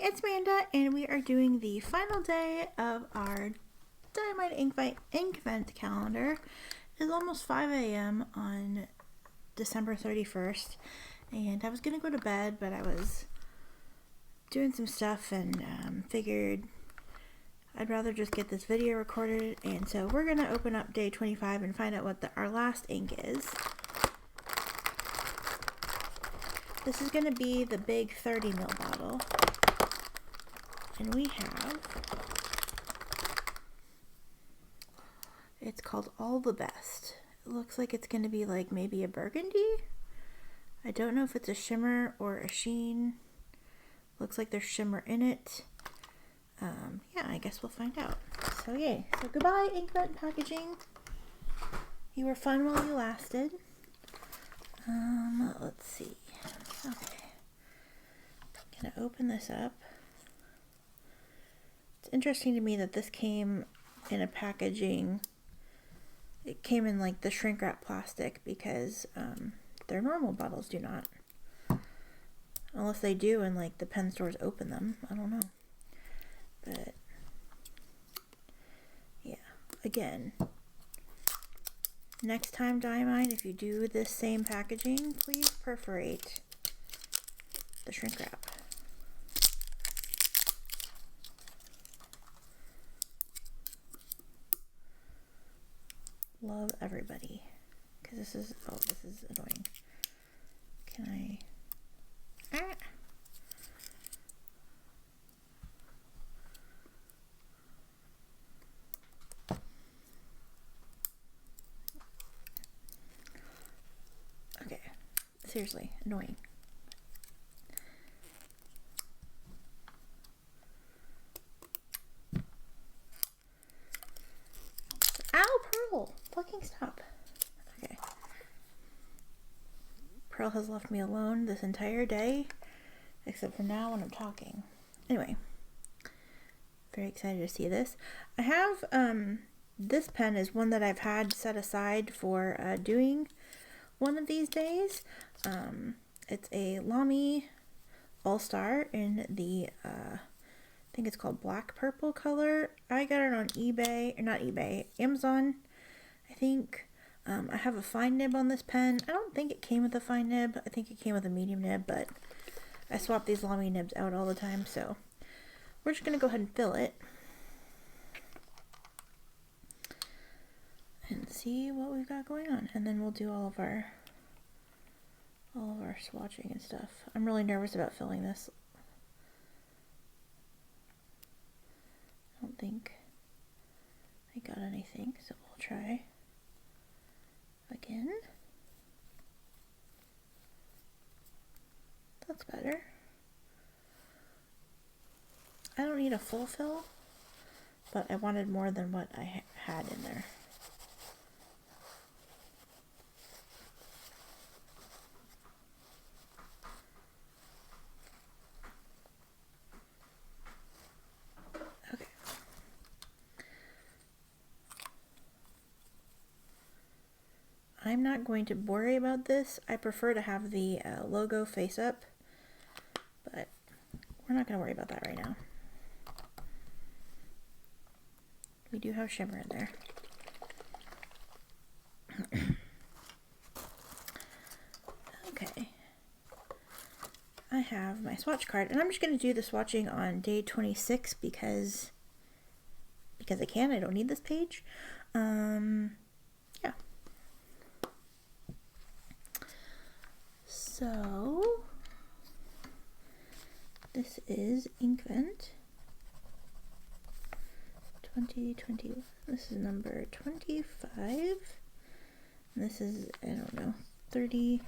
it's Amanda, and we are doing the final day of our Diamine Inkvent calendar. It is almost 5 a.m. on December 31st, and I was going to go to bed, but I was doing some stuff and figured I'd rather just get this video recorded, and so we're going to open up day 25 and find out what our last ink is. This is going to be the big 30 ml bottle. And we have, it's called All the Best. It looks like it's going to be like maybe a burgundy. I don't know if it's a shimmer or a sheen. Looks like there's shimmer in it. Yeah, I guess we'll find out. So yay. So goodbye, Inkvent packaging. You were fun while you lasted. Let's see. Okay. I'm gonna open this up. It's interesting to me that this came in a packaging. It came in like the shrink wrap plastic because their normal bottles do not. Unless they do and like the pen stores open them. I don't know. But yeah, again, next time Diamine, if you do this same packaging, please perforate the shrink wrap. Love everybody, because this is, oh, this is annoying. Can I, okay, seriously, annoying. Ow, Pearl! Fucking stop. Okay. Pearl has left me alone this entire day, except for now when I'm talking. Anyway, very excited to see this. I have, this pen is one that I've had set aside for doing one of these days. It's a Lamy Al-Star in the, I think it's called black purple color. I got it on eBay, or not eBay, Amazon, I think. I have a fine nib on this pen. I don't think it came with a fine nib. I think it came with a medium nib, but I swap these Lamy nibs out all the time, so we're just going to go ahead and fill it and see what we've got going on, and then we'll do all of our swatching and stuff. I'm really nervous about filling this. I don't think I got anything, so we'll try again. That's better. I don't need a full fill, but I wanted more than what I had in there. Okay. I'm not going to worry about this. I prefer to have the logo face up, but we're not going to worry about that right now. We do have shimmer in there. Okay. I have my swatch card, and I'm just going to do the swatching on day 26 because I can. I don't need this page. Yeah. So this is Inkvent 2020. This is number 25. And this is, I don't know, 30.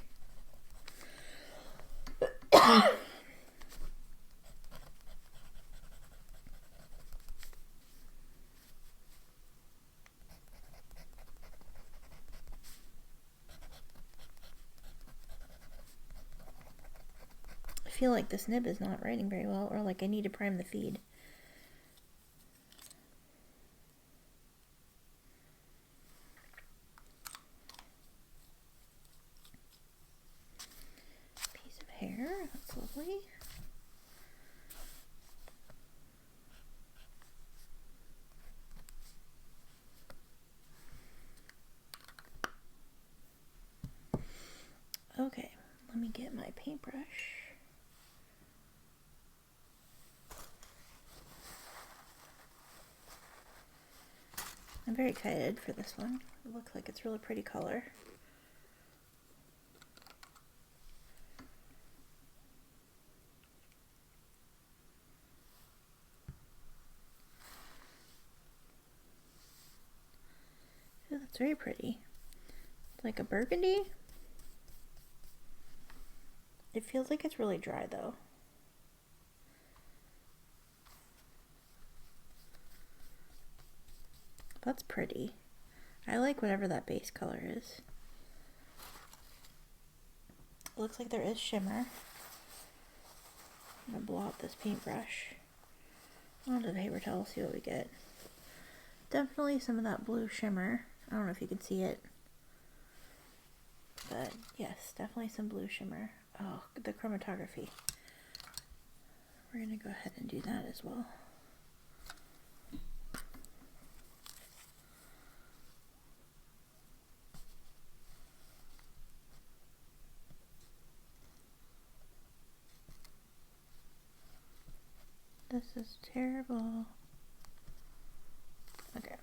I feel like this nib is not writing very well, or like I need to prime the feed. Piece of hair, that's lovely. paintbrush. I'm very excited for this one. It looks like it's a really pretty color. Ooh, that's very pretty. It's like a burgundy. It feels like it's really dry though. That's pretty. I like whatever that base color is. It looks like there is shimmer. I'm gonna blow out this paintbrush onto the paper towel, see what we get. Definitely some of that blue shimmer. I don't know if you can see it. But yes, definitely some blue shimmer. Oh, the chromatography. We're gonna go ahead and do that as well. This is terrible. Okay.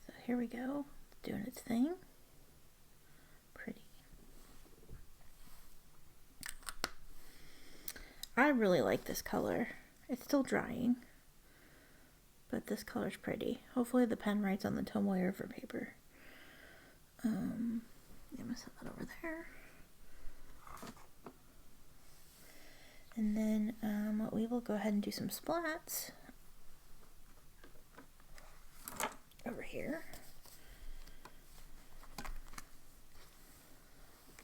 So here we go. It's doing its thing. Pretty. I really like this color. It's still drying, but this color's pretty. Hopefully the pen writes on the Tomoe River paper. I'm gonna set that over there. And then we will go ahead and do some splats over here.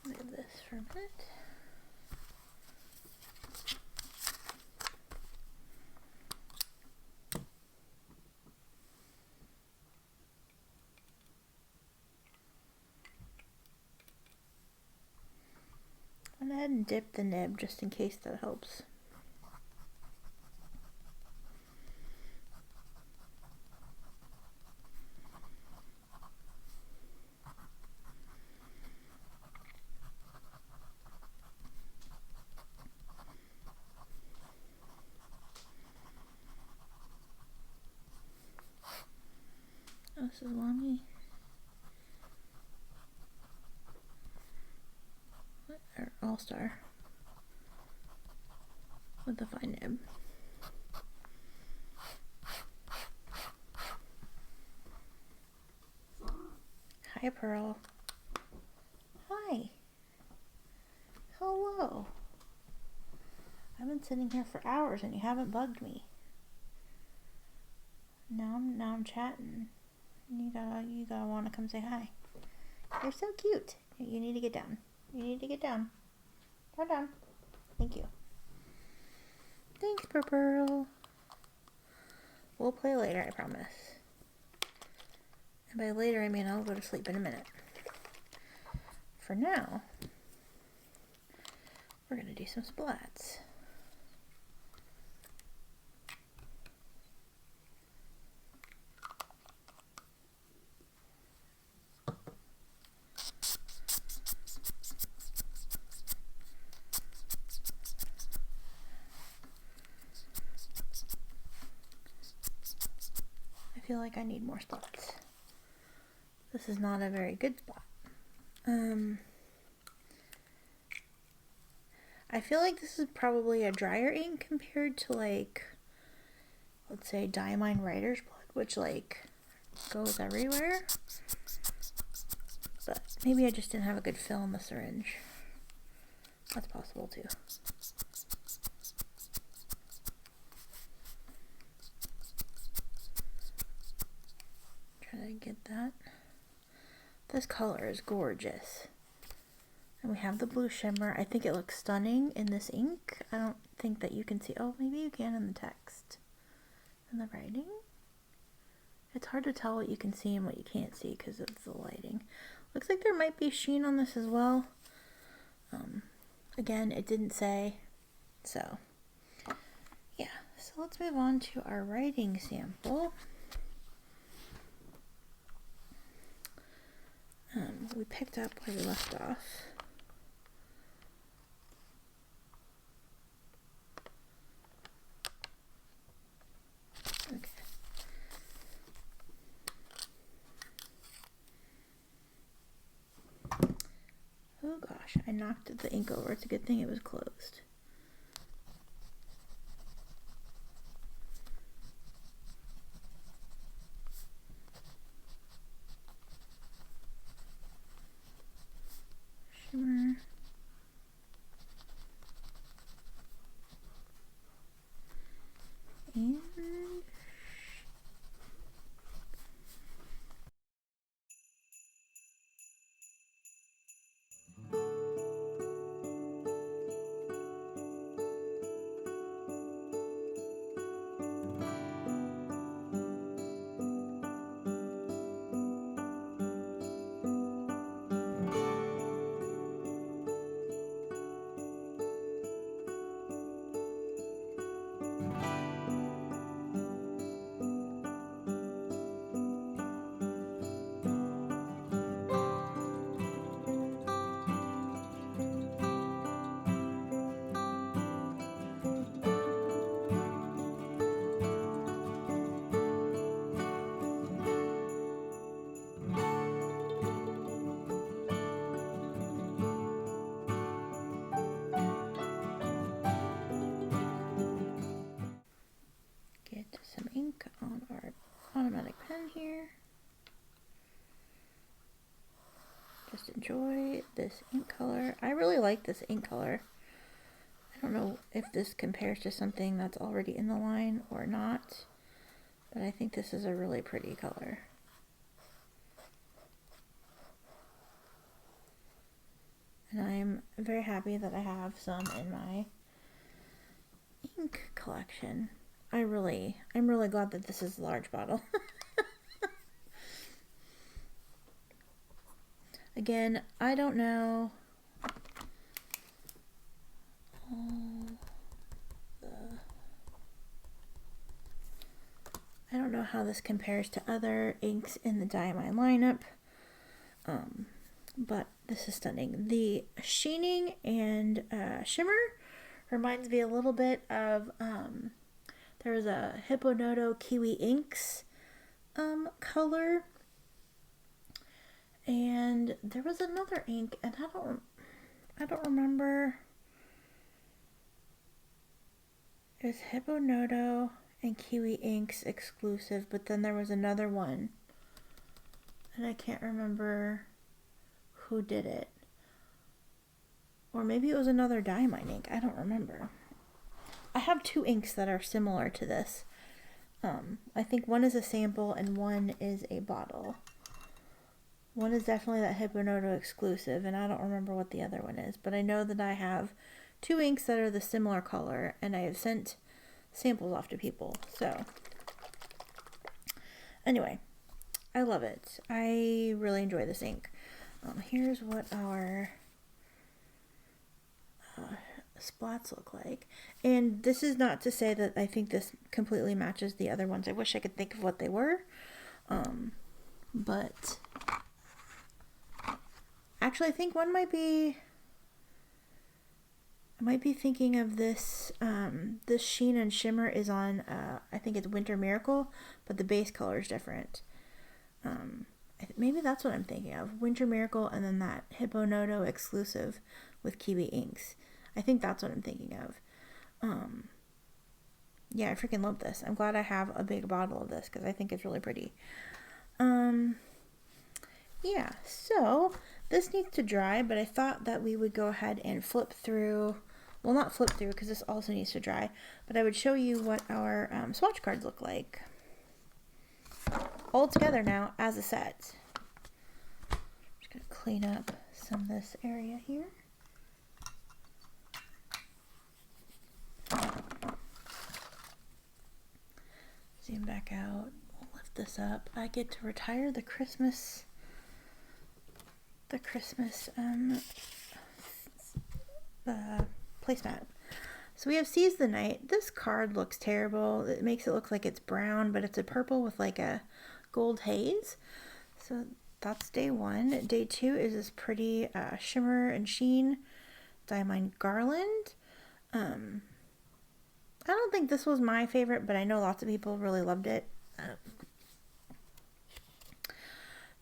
Look at this for a minute. I'm gonna go ahead and dip the nib just in case that helps. Oh, this is Lamy Al-Star with the fine nib. Hi, Pearl. Hi. Hello. I've been sitting here for hours and you haven't bugged me. Now I'm chatting. You gotta want to come say hi. You're so cute. You need to get down. You need to get down. Go down. Thank you. Thanks, Pearl. We'll play later, I promise. And by later, I mean I'll go to sleep in a minute. For now, we're gonna do some splats. I feel like I need more spots. This is not a very good spot. I feel like this is probably a drier ink compared to, like, let's say Diamine Writer's Blood, which like goes everywhere. But maybe I just didn't have a good fill in the syringe. That's possible too. Try to get that. This color is gorgeous. And we have the blue shimmer. I think it looks stunning in this ink. I don't think that you can see. Oh, maybe you can in the text. In the writing. It's hard to tell what you can see and what you can't see because of the lighting. Looks like there might be sheen on this as well. Again, it didn't say, so yeah. So let's move on to our writing sample. We picked up where we left off. Okay. Oh gosh, I knocked the ink over. It's a good thing it was closed. Shimmer. And get some ink on our automatic pen here. Just enjoy this ink color. I really like this ink color. I don't know if this compares to something that's already in the line or not, but I think this is a really pretty color. And I'm very happy that I have some in my ink collection. I'm really glad that this is a large bottle. Again, I don't know how this compares to other inks in the Diamine lineup, but this is stunning. The sheening and shimmer reminds me a little bit of there was a Hobonichi Kiwi Inks color, and there was another ink, and I don't remember. It was Hobonichi and Kiwi Inks exclusive, but then there was another one, and I can't remember who did it. Or maybe it was another Diamine ink. I don't remember. I have two inks that are similar to this. I think one is a sample and one is a bottle. One is definitely that Hobonichi exclusive, and I don't remember what the other one is, but I know that I have two inks that are the similar color, and I have sent samples off to people. So anyway, I love it. I really enjoy this ink. Here's what our splats look like, and this is not to say that I think this completely matches the other ones. I wish I could think of what they were, but actually I think one might be, I might be thinking of this. This Sheen and Shimmer is on, I think it's Winter Miracle, but the base color is different. Maybe that's what I'm thinking of. Winter Miracle, and then that Hobonichi exclusive with Kiwi Inks. I think that's what I'm thinking of. Yeah, I freaking love this. I'm glad I have a big bottle of this because I think it's really pretty. Yeah, so this needs to dry, but I thought that we would go ahead and flip through. Well, not flip through because this also needs to dry, but I would show you what our swatch cards look like all together now as a set. Just gonna clean up some of this area here. Zoom back out. We'll lift this up. I get to retire the Christmas placemat. So we have Seize the Night. This card looks terrible. It makes it look like it's brown, but it's a purple with like a gold haze. So that's day 1. Day 2 is this pretty Shimmer and Sheen Diamine Garland. I don't think this was my favorite, but I know lots of people really loved it.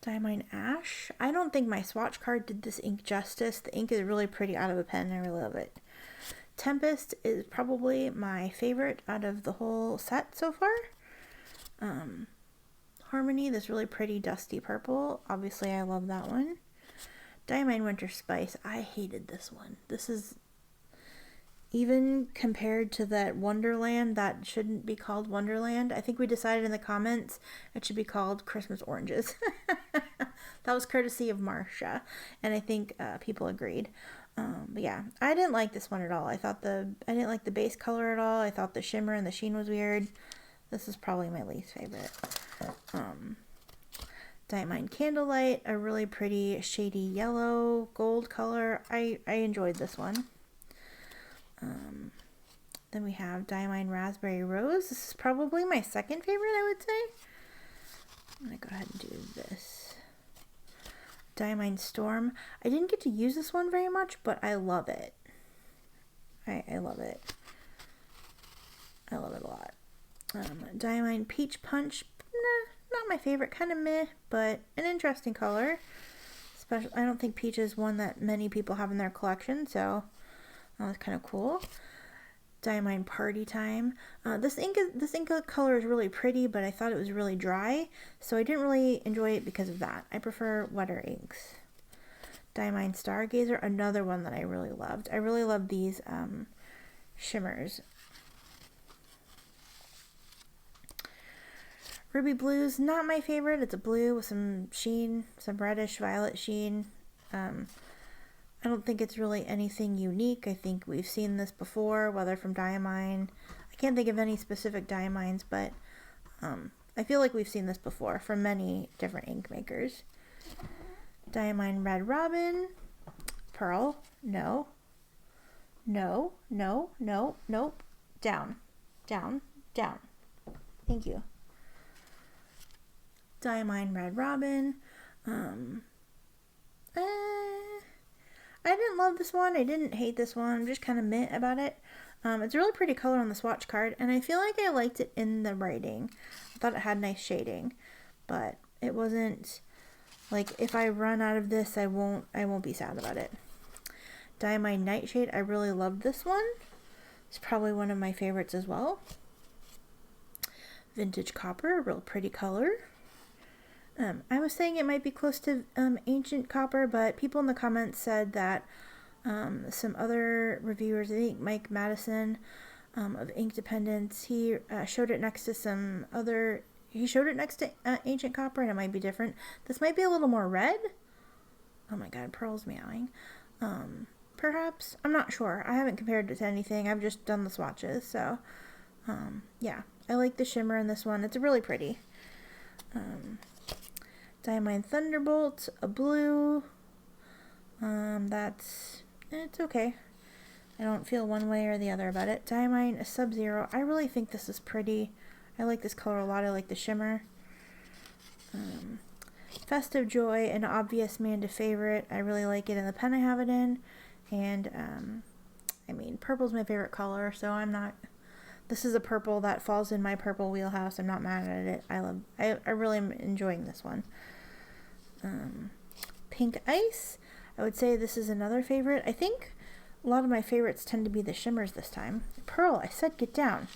Diamine Ash. I don't think my swatch card did this ink justice. The ink is really pretty out of a pen. I really love it. Tempest is probably my favorite out of the whole set so far. Harmony, this really pretty dusty purple. Obviously, I love that one. Diamine Winter Spice. I hated this one. This is, even compared to that Wonderland, that shouldn't be called Wonderland. I think we decided in the comments it should be called Christmas Oranges. That was courtesy of Marsha, and I think people agreed. But yeah, I didn't like this one at all. I didn't like the base color at all. I thought the shimmer and the sheen was weird. This is probably my least favorite. Diamine Candlelight, a really pretty shady yellow gold color. I enjoyed this one. Then we have Diamine Raspberry Rose. This is probably my second favorite, I would say. I'm going to go ahead and do this. Diamine Storm. I didn't get to use this one very much, but I love it. I love it. I love it a lot. Diamine Peach Punch. Nah, not my favorite. Kind of meh, but an interesting color. I don't think peach is one that many people have in their collection, so that was kind of cool. Diamine Party Time. This ink color is really pretty, but I thought it was really dry, so I didn't really enjoy it because of that. I prefer wetter inks. Diamine Stargazer, another one that I really loved. I really love these shimmers. Ruby Blues, not my favorite. It's a blue with some sheen, some reddish violet sheen. I don't think it's really anything unique. I think we've seen this before, whether from Diamine. I can't think of any specific Diamines, but I feel like we've seen this before from many different ink makers. Diamine Red Robin. Pearl. No. No. No. No. Nope. Down. Down. Down. Thank you. Diamine Red Robin. I didn't love this one. I didn't hate this one. I'm just kind of meh about it. It's a really pretty color on the swatch card, and I feel like I liked it in the writing. I thought it had nice shading, but it wasn't like, if I run out of this, I won't be sad about it. Diamine Nightshade. I really loved this one. It's probably one of my favorites as well. Vintage Copper, a real pretty color. I was saying it might be close to Ancient Copper, but people in the comments said that some other reviewers, I think Mike Madison of Ink Dependence, he showed it next to Ancient Copper, and it might be different. This might be a little more red. Oh my god, Pearl's meowing. Perhaps. I'm not sure. I haven't compared it to anything. I've just done the swatches, so yeah. I like the shimmer in this one. It's really pretty. Diamine Thunderbolt, a blue. It's okay. I don't feel one way or the other about it. Diamine Sub-Zero. I really think this is pretty. I like this color a lot. I like the shimmer. Festive Joy, an obvious Manda favorite. I really like it in the pen I have it in. And, I mean, purple's my favorite color, so I'm not... This is a purple that falls in my purple wheelhouse. I'm not mad at it. I really am enjoying this one. Pink Ice. I would say this is another favorite. I think a lot of my favorites tend to be the shimmers this time. Pearl, I said get down.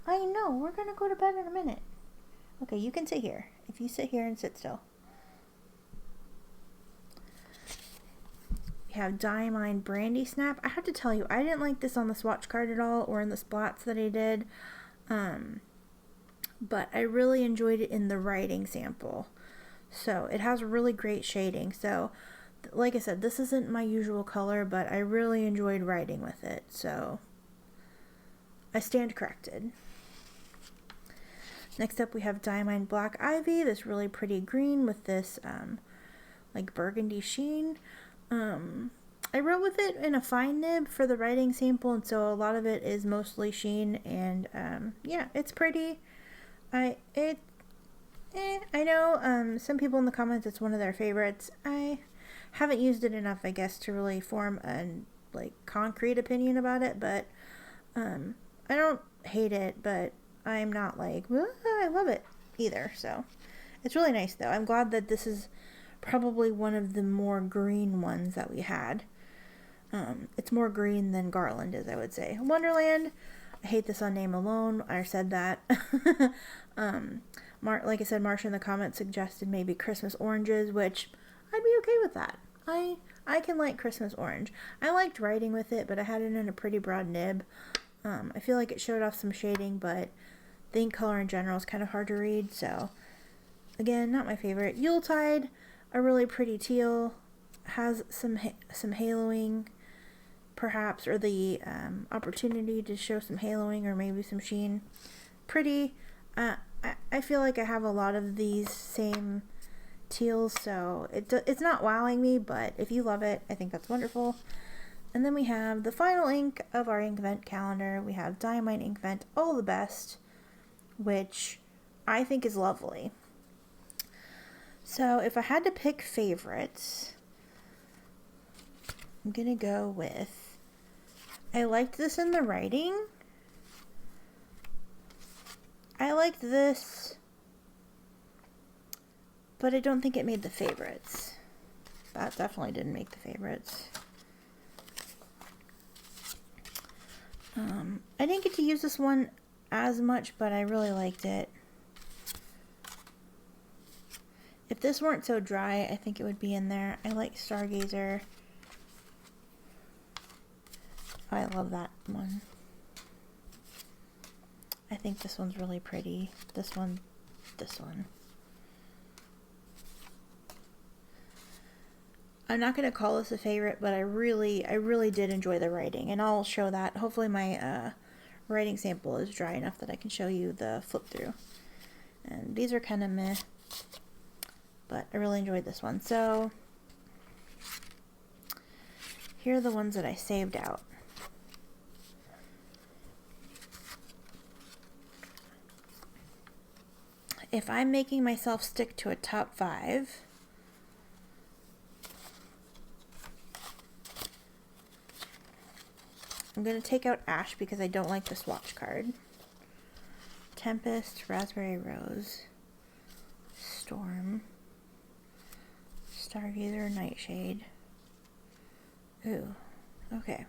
I know, we're going to go to bed in a minute. Okay, you can sit here. If you sit here and sit still. We have Diamine Brandy Snap. I have to tell you, I didn't like this on the swatch card at all, or in the splats that I did. But I really enjoyed it in the writing sample. So it has really great shading. So like I said, this isn't my usual color, but I really enjoyed writing with it. So I stand corrected. Next up we have Diamine Black Ivy, this really pretty green with this like burgundy sheen. I wrote with it in a fine nib for the writing sample, and so a lot of it is mostly Sheen, and yeah, it's pretty. I know some people in the comments it's one of their favorites. I haven't used it enough, I guess, to really form a like concrete opinion about it, but I don't hate it, but I'm not like, I love it either. So it's really nice though. I'm glad that this is probably one of the more green ones that we had. It's more green than Garland is, I would say. Wonderland, I hate this on name alone. I said that. Like I said, Marsha in the comments suggested maybe Christmas oranges, which I'd be okay with that. I can like Christmas orange. I liked writing with it, but I had it in a pretty broad nib. I feel like it showed off some shading, but the ink color in general is kind of hard to read, so again, not my favorite. Yuletide, a really pretty teal, has some haloing, perhaps, or the opportunity to show some haloing or maybe some sheen. Pretty. I feel like I have a lot of these same teals, so it's not wowing me, but if you love it, I think that's wonderful. And then we have the final ink of our Inkvent calendar. We have Diamine Inkvent All the Best, which I think is lovely. So if I had to pick favorites, I'm gonna go with, I liked this in the writing. I liked this, but I don't think it made the favorites. That definitely didn't make the favorites. I didn't get to use this one as much, but I really liked it. If this weren't so dry, I think it would be in there. I like Stargazer. I love that one. I think this one's really pretty. This one. I'm not going to call this a favorite, but I really did enjoy the writing, and I'll show that. Hopefully my writing sample is dry enough that I can show you the flip through. And these are kind of meh, but I really enjoyed this one. So here are the ones that I saved out. If I'm making myself stick to a top 5, I'm going to take out Ash because I don't like the swatch card. Tempest, Raspberry Rose, Storm, Stargazer, Nightshade. Ooh, okay.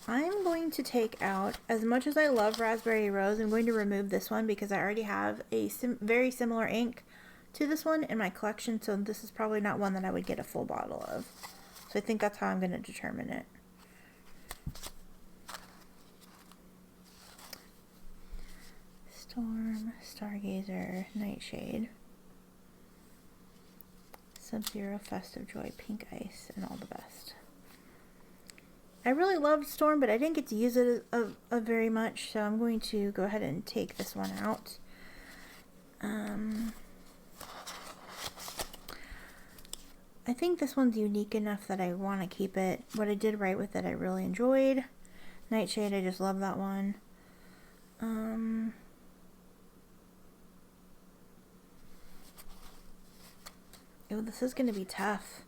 I'm going to take out, as much as I love Raspberry Rose, I'm going to remove this one because I already have a very similar ink to this one in my collection, so this is probably not one that I would get a full bottle of. So I think that's how I'm going to determine it. Storm, Stargazer, Nightshade, Sub-Zero, Festive Joy, Pink Ice, and All the Best. I really loved Storm, but I didn't get to use it very much, so I'm going to go ahead and take this one out. I think this one's unique enough that I want to keep it. What I did write with it I really enjoyed. Nightshade, I just love that one. Oh, this is going to be tough.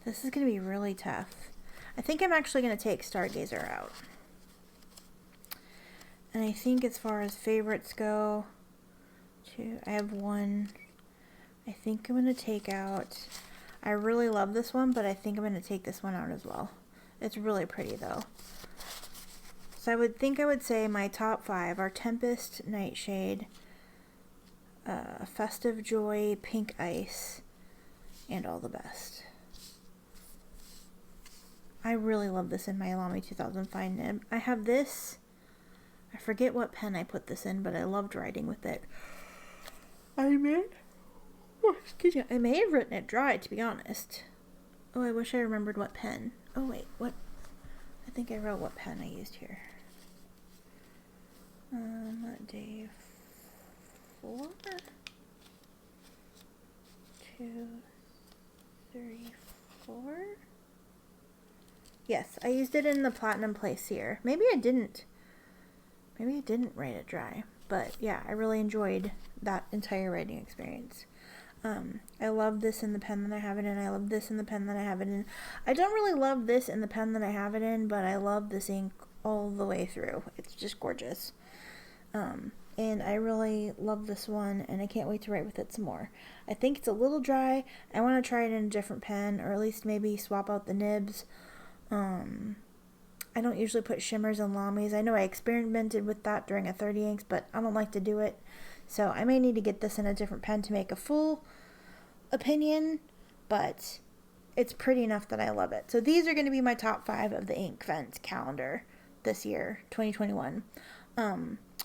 This is going to be really tough. I think I'm actually going to take Stargazer out. And I think as far as favorites go, I have one. I think I'm going to take out, I really love this one, but I think I'm going to take this one out as well. It's really pretty though. So I would say my top 5 are Tempest, Nightshade, Festive Joy, Pink Ice, and All the Best. I really love this in my Lamy 2000 fine nib. I have this. I forget what pen I put this in, but I loved writing with it. I may have written it dry, to be honest. Oh, I wish I remembered what pen. Oh wait, what? I think I wrote what pen I used here. Day 4, 2, 3, 4. Yes, I used it in the Platinum Place here. Maybe I didn't. Maybe I didn't write it dry. But yeah, I really enjoyed that entire writing experience. I love this in the pen that I have it in. I love this in the pen that I have it in. I don't really love this in the pen that I have it in, but I love this ink all the way through. It's just gorgeous. And I really love this one, and I can't wait to write with it some more. I think it's a little dry. I want to try it in a different pen, or at least maybe swap out the nibs. I don't usually put shimmers and Lamys. I know I experimented with that during a 30 inks, but I don't like to do it. So I may need to get this in a different pen to make a full opinion, but it's pretty enough that I love it. So these are going to be my top 5 of the Inkvent calendar this year, 2021.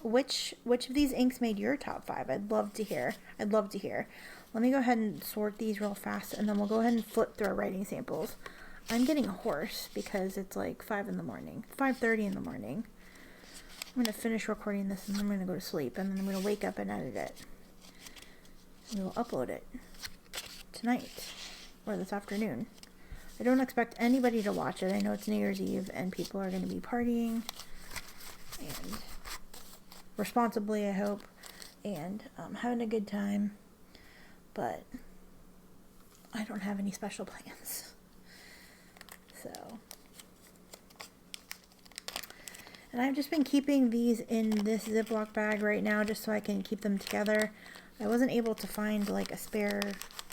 Which of these inks made your top 5? I'd love to hear. Let me go ahead and sort these real fast, and then we'll go ahead and flip through our writing samples. I'm getting hoarse because it's like 5 in the morning, 5:30 in the morning. I'm going to finish recording this, and then I'm going to go to sleep, and then I'm going to wake up and edit it. And we'll upload it tonight or this afternoon. I don't expect anybody to watch it. I know it's New Year's Eve, and people are going to be partying, and responsibly, I hope, and having a good time, but I don't have any special plans. So, and I've just been keeping these in this Ziploc bag right now just so I can keep them together. I wasn't able to find like a spare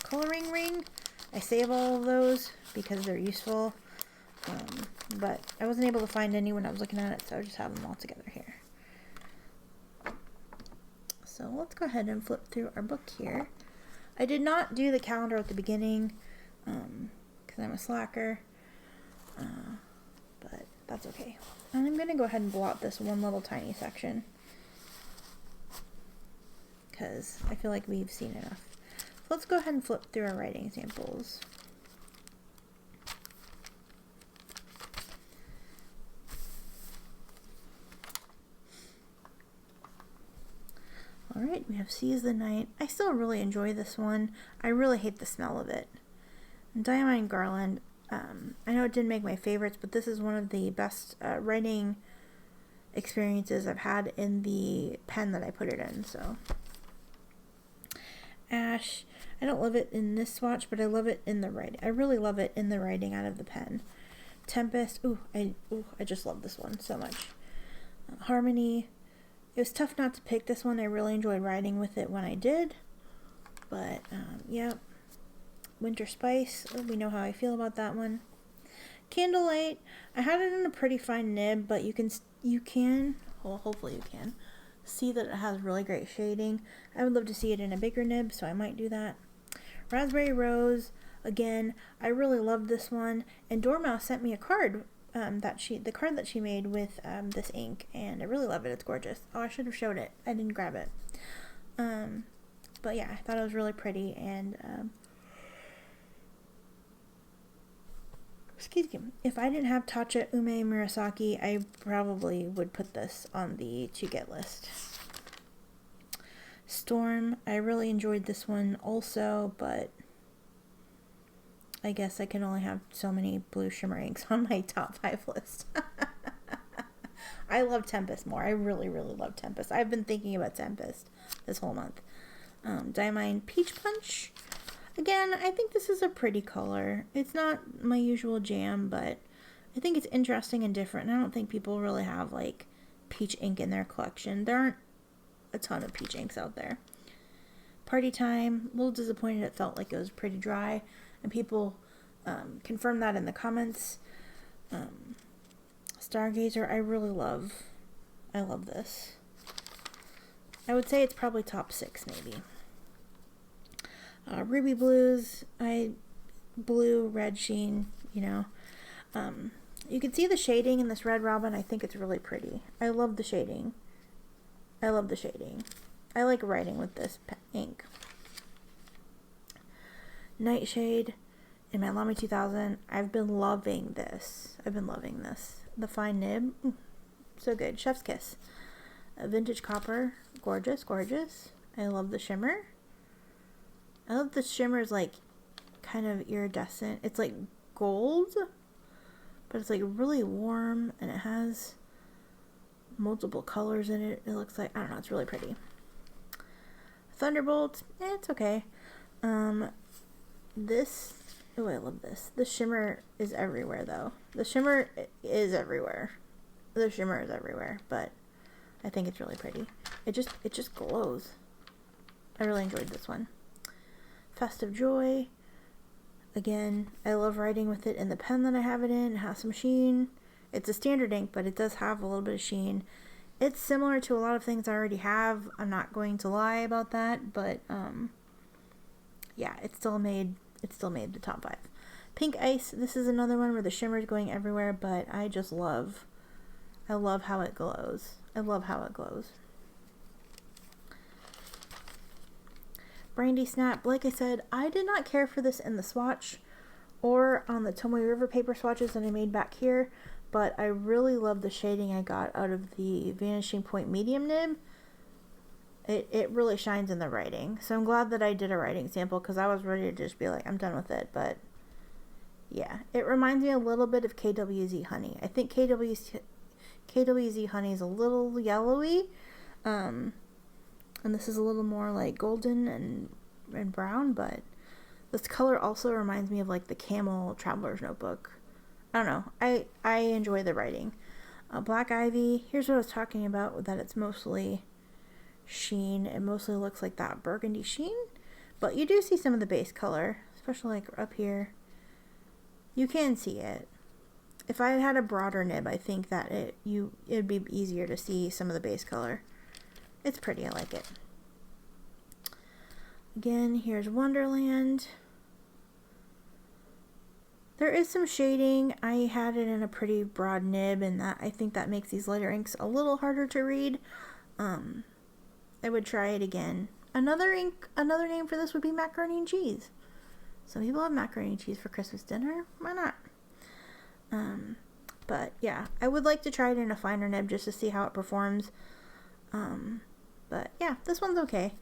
coloring ring. I save all of those because they're useful, but I wasn't able to find any when I was looking at it, so I just have them all together here. So let's go ahead and flip through our book here. I did not do the calendar at the beginning because I'm a slacker, but that's okay. And I'm going to go ahead and blot this one little tiny section because I feel like we've seen enough. So let's go ahead and flip through our writing samples. Alright, we have Seize the Night. I still really enjoy this one. I really hate the smell of it. And Diamine Garland, I know it didn't make my favorites, but this is one of the best writing experiences I've had in the pen that I put it in. So, Ash, I don't love it in this swatch, but I love it in the writing. I really love it in the writing out of the pen. Tempest, I just love this one so much. Harmony. It was tough not to pick this one. I really enjoyed writing with it when I did. But, yeah. Winter Spice. Oh, we know how I feel about that one. Candlelight. I had it in a pretty fine nib, but you can, well, hopefully you can, see that it has really great shading. I would love to see it in a bigger nib, so I might do that. Raspberry Rose. Again, I really loved this one. And Dormouse sent me a card. The card that she made with this ink, and I really love it. It's gorgeous. Oh, I should have showed it. I didn't grab it. But yeah, I thought it was really pretty, and excuse me. If I didn't have Tatcha Ume Murasaki, I probably would put this on the to get list. Storm. I really enjoyed this one also, but I guess I can only have so many blue shimmer inks on my top 5 list. I love Tempest more. I really, really love Tempest. I've been thinking about Tempest this whole month. Diamine Peach Punch. Again, I think this is a pretty color. It's not my usual jam, but I think it's interesting and different. And I don't think people really have like peach ink in their collection. There aren't a ton of peach inks out there. Party Time. A little disappointed. It felt like it was pretty dry. And people confirm that in the comments. Stargazer, I really love. I love this. I would say it's probably top 6 maybe. Ruby Blues, blue, red sheen, you know. You can see the shading in this Red Robin. I think it's really pretty. I love the shading. I love the shading. I like writing with this ink. Nightshade in my Lamy 2000. I've been loving this. The fine nib. So good. Chef's Kiss. Vintage Copper. Gorgeous, gorgeous. I love the shimmer. I love the shimmer's like kind of iridescent. It's like gold, but it's like really warm and it has multiple colors in it. It looks like, I don't know, it's really pretty. Thunderbolt, it's okay. This, oh, I love this. The shimmer is everywhere though. The shimmer is everywhere. The shimmer is everywhere, but I think it's really pretty. It just glows. I really enjoyed this one. Festive Joy. Again, I love writing with it in the pen that I have it in. It has some sheen. It's a standard ink, but it does have a little bit of sheen. It's similar to a lot of things I already have. I'm not going to lie about that, but yeah, it still made the top 5. Pink Ice, this is another one where the shimmer is going everywhere, but I love how it glows. I love how it glows. Brandy Snap, like I said, I did not care for this in the swatch or on the Tomoe River paper swatches that I made back here, but I really love the shading I got out of the Vanishing Point medium nib. It really shines in the writing, so I'm glad that I did a writing sample because I was ready to just be like, I'm done with it, but yeah, it reminds me a little bit of KWZ Honey. I think KWZ Honey is a little yellowy, and this is a little more like golden and brown, but this color also reminds me of like the Camel Traveler's Notebook. I don't know. I enjoy the writing. Black Ivy, here's what I was talking about, that it's mostly sheen. It mostly looks like that burgundy sheen, but you do see some of the base color, especially like up here. You can see it. If I had a broader nib, I think that it'd be easier to see some of the base color. It's pretty, I like it. Again, here's Wonderland. There is some shading. I had it in a pretty broad nib, and I think that makes these lighter inks a little harder to read. I would try it again. Another name for this would be macaroni and cheese. Some people have macaroni and cheese for Christmas dinner. Why not? But yeah, I would like to try it in a finer nib just to see how it performs. But yeah, this one's okay.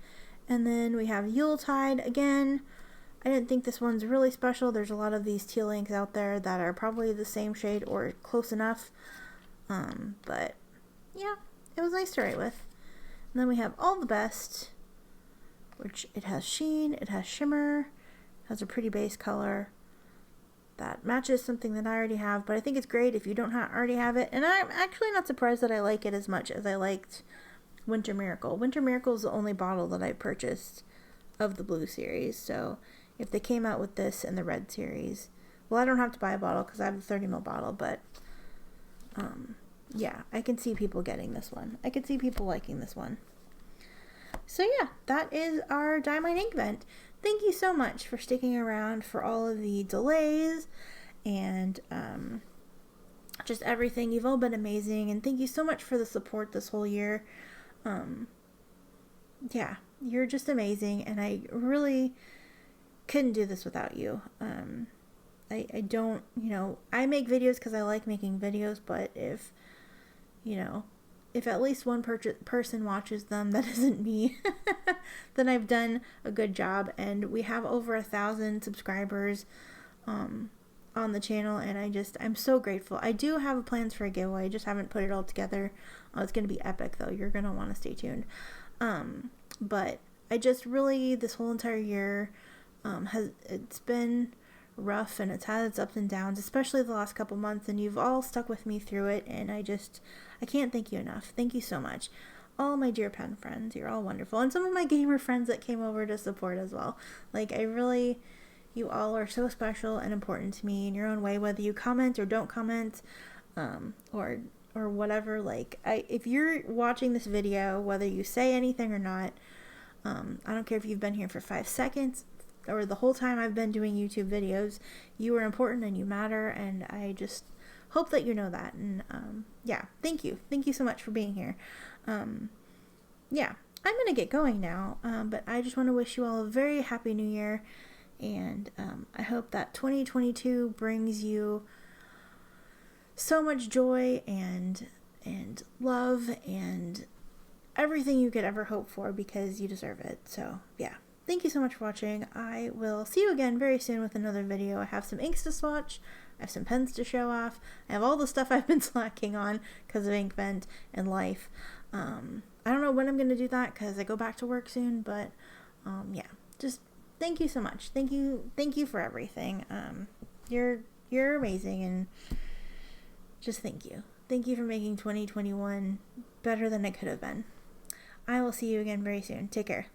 And then we have Yuletide again. I didn't think this one's really special. There's a lot of these teal inks out there that are probably the same shade or close enough. But yeah, it was nice to write with. And then we have All the Best, which it has sheen, it has shimmer, has a pretty base color that matches something that I already have, but I think it's great if you don't already have it. And I'm actually not surprised that I like it as much as I liked Winter Miracle. Winter Miracle is the only bottle that I purchased of the blue series, so if they came out with this in the red series, well, I don't have to buy a bottle because I have a 30 ml bottle, but yeah, I can see people getting this one. I can see people liking this one. So yeah, that is our Diamine Inkvent. Thank you so much for sticking around for all of the delays and just everything. You've all been amazing, and thank you so much for the support this whole year. Yeah, you're just amazing, and I really couldn't do this without you. I don't, I make videos because I like making videos, but if at least one person watches them that isn't me, then I've done a good job. And we have over 1,000 subscribers on the channel, and I'm so grateful. I do have plans for a giveaway. I just haven't put it all together. It's going to be epic though. You're going to want to stay tuned. But I just really, this whole entire year, it's been rough, and it's had its ups and downs, especially the last couple months, and you've all stuck with me through it, and I can't thank you enough. Thank you so much. All my dear pen friends, you're all wonderful, and some of my gamer friends that came over to support as well. You all are so special and important to me in your own way, whether you comment or don't comment, or whatever. If you're watching this video, whether you say anything or not, I don't care if you've been here for 5 seconds or the whole time I've been doing YouTube videos. You are important and you matter, and I just hope that you know that. And yeah, thank you so much for being here. Yeah, I'm gonna get going now, but I just want to wish you all a very happy new year, and I hope that 2022 brings you so much joy and love and everything you could ever hope for, because you deserve it. So yeah, thank you so much for watching. I will see you again very soon with another video. I have some inks to swatch. I have some pens to show off. I have all the stuff I've been slacking on because of Inkvent and life. I don't know when I'm going to do that because I go back to work soon, but yeah, just thank you so much. Thank you for everything. You're amazing, and just thank you. Thank you for making 2021 better than it could have been. I will see you again very soon. Take care.